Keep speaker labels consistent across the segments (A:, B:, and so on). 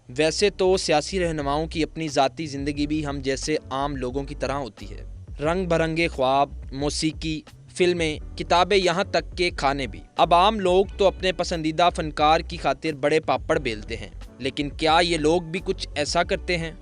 A: ویسے تو سیاسی رہنماؤں کی اپنی ذاتی زندگی بھی ہم جیسے عام لوگوں کی طرح ہوتی ہے، رنگ برنگے خواب، موسیقی، فلمیں، کتابیں، یہاں تک کہ کھانے بھی۔ اب عام لوگ تو اپنے پسندیدہ فنکار کی خاطر بڑے پاپڑ بیلتے ہیں، لیکن کیا یہ لوگ بھی کچھ ایسا کرتے ہیں؟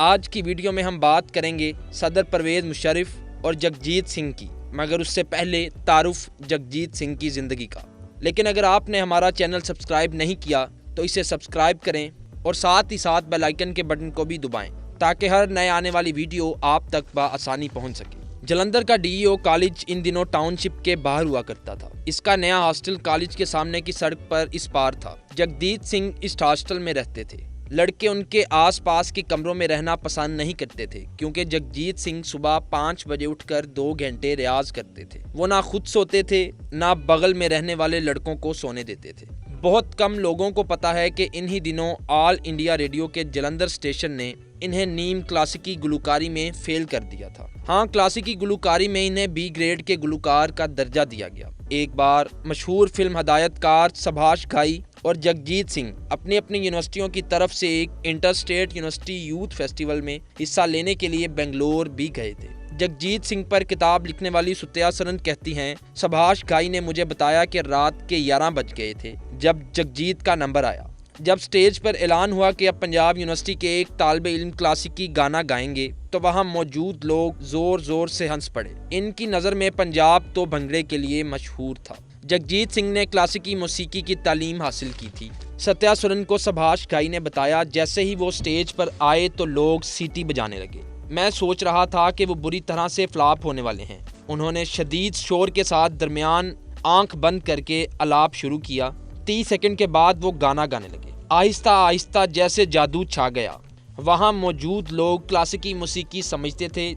A: آج کی ویڈیو میں ہم بات کریں گے صدر پرویز مشرف اور جگجیت سنگھ کی، مگر اس سے پہلے تعارف جگجیت سنگھ کی زندگی کا۔ لیکن اگر آپ نے ہمارا چینل سبسکرائب نہیں کیا تو اسے سبسکرائب کریں اور ساتھ ہی ساتھ بیل آئیکن کے بٹن کو بھی دبائیں تاکہ ہر نئے آنے والی ویڈیو آپ تک بآسانی پہنچ سکے۔ جلندھر کا ڈی او کالج ان دنوں ٹاؤن شپ کے باہر ہوا کرتا تھا۔ اس کا نیا ہاسٹل کالج کے سامنے کی سڑک پر اس پار تھا۔ جگجیت سنگھ اس ہاسٹل میں رہتے تھے۔ لڑکے ان کے آس پاس کے کمروں میں رہنا پسند نہیں کرتے تھے کیونکہ جگجیت سنگھ صبح 5 بجے اٹھ کر 2 گھنٹے ریاض کرتے تھے۔ وہ نہ خود سوتے تھے نہ بغل میں رہنے والے لڑکوں کو سونے دیتے تھے۔ بہت کم لوگوں کو پتا ہے کہ انہی دنوں آل انڈیا ریڈیو کے جلندھر اسٹیشن نے انہیں نیم کلاسیکی گلوکاری میں فیل کر دیا تھا۔ ہاں، کلاسیکی گلوکاری میں انہیں بی گریڈ کے گلوکار کا درجہ دیا گیا۔ ایک بار مشہور فلم ہدایت کار سبھاش گھائی اور جگجیت سنگھ اپنی یونیورسٹیوں کی طرف سے ایک inter state university youth festival میں حصہ لینے کے لیے بنگلور بھی گئے تھے۔ جگجیت سنگھ پر کتاب لکھنے والی ستیا سرن کہتی ہیں، سبھاش گھائی نے مجھے بتایا کہ رات کے 11 بج گئے تھے جب جگجیت کا نمبر آیا۔ جب سٹیج پر اعلان ہوا کہ اب پنجاب یونیورسٹی کے ایک طالب علم کلاسیکی گانا گائیں گے تو وہاں موجود لوگ زور زور سے ہنس پڑے۔ ان کی نظر میں پنجاب تو بھنگڑے کے لیے مشہور تھا۔ جگجیت سنگھ نے کلاسیکی موسیقی کی تعلیم حاصل کی تھی۔ ستیا سرن کو سبھاش گھائی نے بتایا، جیسے ہی وہ سٹیج پر آئے تو لوگ سیٹی بجانے لگے۔ میں سوچ رہا تھا کہ وہ بری طرح سے فلاپ ہونے والے ہیں۔ انہوں نے شدید شور کے ساتھ درمیان آنکھ بند کر کے الاپ شروع کیا۔ 30 سیکنڈ کے بعد وہ گانا گانے لگے۔ آہستہ آہستہ جیسے جادو چھا گیا۔ وہاں موجود لوگ کلاسیکی موسیقی سمجھتے تھے،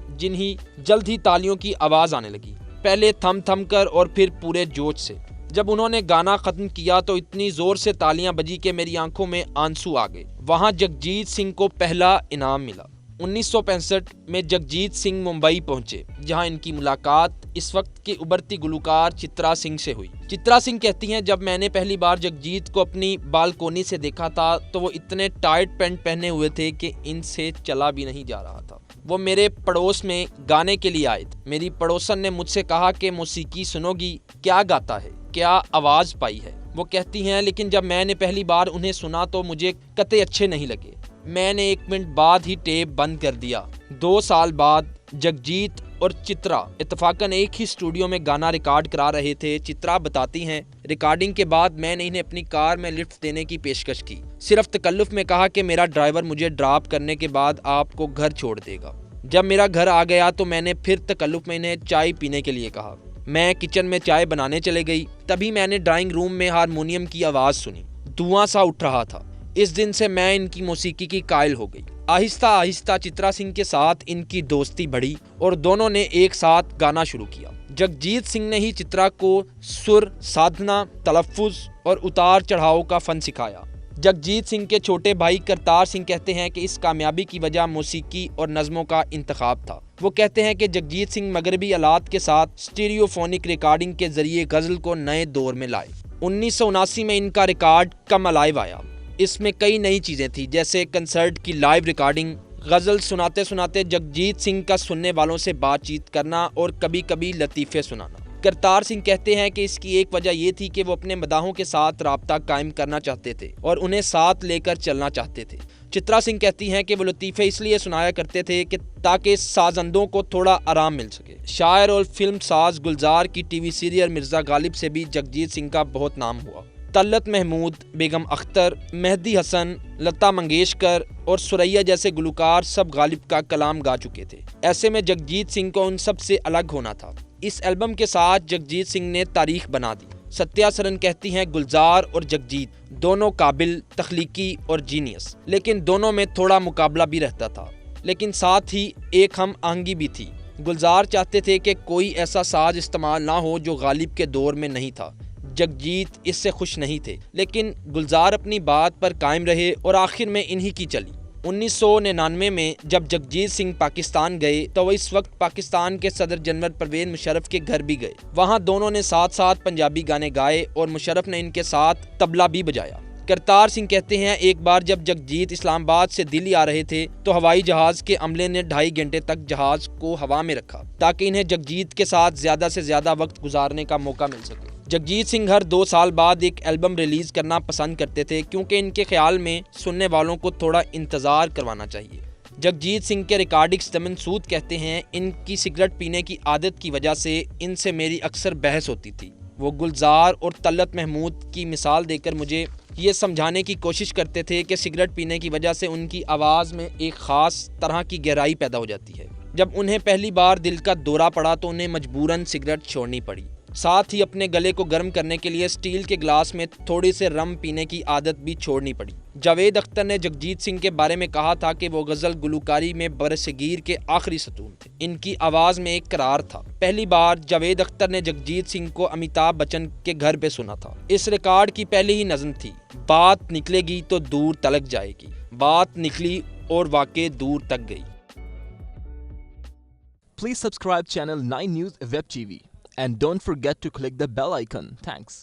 A: جلد ہی تالیوں کی آواز آنے لگی، پہلے تھم تھم کر اور پھر پورے جوش سے۔ جب انہوں نے گانا ختم کیا تو اتنی زور سے تالیاں بجی کہ میری آنکھوں میں آنسو آ گئے۔ وہاں جگجیت سنگھ کو پہلا انعام ملا۔ 1965 میں جگجیت سنگھ ممبئی پہنچے، جہاں ان کی ملاقات اس وقت کی ابھرتی گلوکار چترا سنگھ سے ہوئی۔ چترا سنگھ کہتی ہیں، جب میں نے پہلی بار جگجیت کو اپنی بالکونی سے دیکھا تھا تو وہ اتنے ٹائٹ پینٹ پہنے ہوئے تھے کہ ان سے چلا بھی نہیں جا رہا تھا۔ وہ میرے پڑوس میں گانے کے لیے آئے تھے۔ میری پڑوسن نے مجھ سے کہا کہ موسیقی سنو گی؟ کیا گاتا ہے، کیا آواز پائی ہے؟ وہ کہتی ہیں، لیکن جب میں نے پہلی بار انہیں سنا تو مجھے قطعی اچھے نہیں لگے۔ میں نے 1 منٹ بعد ہی ٹیپ بند کر دیا۔ 2 سال بعد جگجیت اور چترا اتفاقاً ایک ہی اسٹوڈیو میں گانا ریکارڈ کرا رہے تھے۔ چترا بتاتی ہیں، ریکارڈنگ کے بعد میں نے انہیں اپنی کار میں لفٹ دینے کی پیشکش کی، صرف تکلف میں کہا کہ میرا ڈرائیور مجھے ڈراپ کرنے کے بعد آپ کو گھر چھوڑ دے گا۔ جب میرا گھر آ گیا تو میں نے پھر تکلف میں انہیں چائے پینے کے لیے کہا۔ میں کچن میں چائے بنانے چلے گئی، تبھی میں نے ڈرائنگ روم میں ہارمونیم کی آواز سنی، دھواں سا اٹھ رہا تھا۔ اس دن سے میں ان کی موسیقی کی قائل ہو گئی۔ آہستہ آہستہ چترا سنگھ کے ساتھ ان کی دوستی بڑھی اور دونوں نے ایک ساتھ گانا شروع کیا۔ جگجیت سنگھ نے ہی چترا کو سر، سادھنا، تلفظ اور اتار چڑھاؤ کا فن سکھایا۔ جگجیت سنگھ کے چھوٹے بھائی کرتار سنگھ کہتے ہیں کہ اس کامیابی کی وجہ موسیقی اور نظموں کا انتخاب تھا۔ وہ کہتے ہیں کہ جگجیت سنگھ مغربی آلات کے ساتھ سٹیریو فونک ریکارڈنگ کے ذریعے غزل کو نئے دور میں لائے۔ 1979 میں ان کا ریکارڈ کم الائیو آیا۔ اس میں کئی نئی چیزیں تھیں، جیسے کنسرٹ کی لائیو ریکارڈنگ، غزل سناتے سناتے جگجیت سنگھ کا سننے والوں سے بات چیت کرنا اور کبھی کبھی لطیفے سنانا۔ کرتار سنگھ کہتے ہیں کہ اس کی ایک وجہ یہ تھی کہ وہ اپنے مداحوں کے ساتھ رابطہ قائم کرنا چاہتے تھے اور انہیں ساتھ لے کر چلنا چاہتے تھے۔ چترا سنگھ کہتی ہیں کہ وہ لطیفے اس لیے سنایا کرتے تھے کہ تاکہ سازندوں کو تھوڑا آرام مل سکے۔ شاعر اور فلم ساز گلزار کی T V serial Mirza Ghalib سے بھی جگجیت سنگھ کا بہت نام ہوا۔ طلعت محمود، بیگم اختر، مہدی حسن، لتا منگیشکر اور سریا جیسے گلوکار سب غالب کا کلام گا چکے تھے۔ ایسے میں جگجیت سنگھ کو ان سب سے الگ ہونا تھا۔ اس البم کے ساتھ جگجیت سنگھ نے تاریخ بنا دی۔ ستیا سرن کہتی ہیں، گلزار اور جگجیت دونوں قابل، تخلیقی اور جینیس، لیکن دونوں میں تھوڑا مقابلہ بھی رہتا تھا، لیکن ساتھ ہی ایک ہم آہنگی بھی تھی۔ گلزار چاہتے تھے کہ کوئی ایسا ساز استعمال نہ ہو جو غالب کے دور میں نہیں تھا۔ جگجیت اس سے خوش نہیں تھے، لیکن گلزار اپنی بات پر قائم رہے اور آخر میں انہی کی چلی۔ 1999 میں جب جگجیت سنگھ پاکستان گئے تو وہ اس وقت پاکستان کے صدر جنرل پرویز مشرف کے گھر بھی گئے۔ وہاں دونوں نے ساتھ ساتھ پنجابی گانے گائے اور مشرف نے ان کے ساتھ طبلہ بھی بجایا۔ کرتار سنگھ کہتے ہیں ایک بار جب جگجیت اسلام آباد سے دلی آ رہے تھے تو ہوائی جہاز کے عملے نے 2.5 گھنٹے تک جہاز کو ہوا میں رکھا تاکہ انہیں جگجیت کے ساتھ زیادہ سے زیادہ وقت گزارنے کا موقع مل سکے۔ جگجیت سنگھ ہر 2 سال بعد ایک البم ریلیز کرنا پسند کرتے تھے کیونکہ ان کے خیال میں سننے والوں کو تھوڑا انتظار کروانا چاہیے۔ جگجیت سنگھ کے ریکارڈنگ دمن سود کہتے ہیں ان کی سگریٹ پینے کی عادت کی وجہ سے ان سے میری اکثر بحث ہوتی تھی۔ وہ گلزار اور طلعت محمود کی مثال دے کر مجھے یہ سمجھانے کی کوشش کرتے تھے کہ سگریٹ پینے کی وجہ سے ان کی آواز میں ایک خاص طرح کی گہرائی پیدا ہو جاتی ہے۔ جب انہیں پہلی بار دل کا دورہ پڑا تو انہیں مجبوراً سگریٹ چھوڑنی پڑی۔ ساتھ ہی اپنے گلے کو گرم کرنے کے لیے اسٹیل کے گلاس میں تھوڑے سے رم پینے کی عادت بھی چھوڑنی پڑی۔ جاوید اختر نے جگجیت سنگھ کے بارے میں کہا تھا کہ وہ غزل گلوکاری میں برصغیر کے آخری ستون تھے۔ ان کی آواز میں ایک قرار تھا۔ پہلی بار جاوید اختر نے جگجیت سنگھ کو امیتابھ بچن کے گھر پہ سنا تھا۔ اس ریکارڈ کی پہلی ہی نظم تھی، بات نکلے گی تو دور تلک جائے گی۔ بات نکلی اور واقع دور تک گئی۔
B: Please subscribe channel 9 News Web TV and don't forget to click the bell icon. Thanks.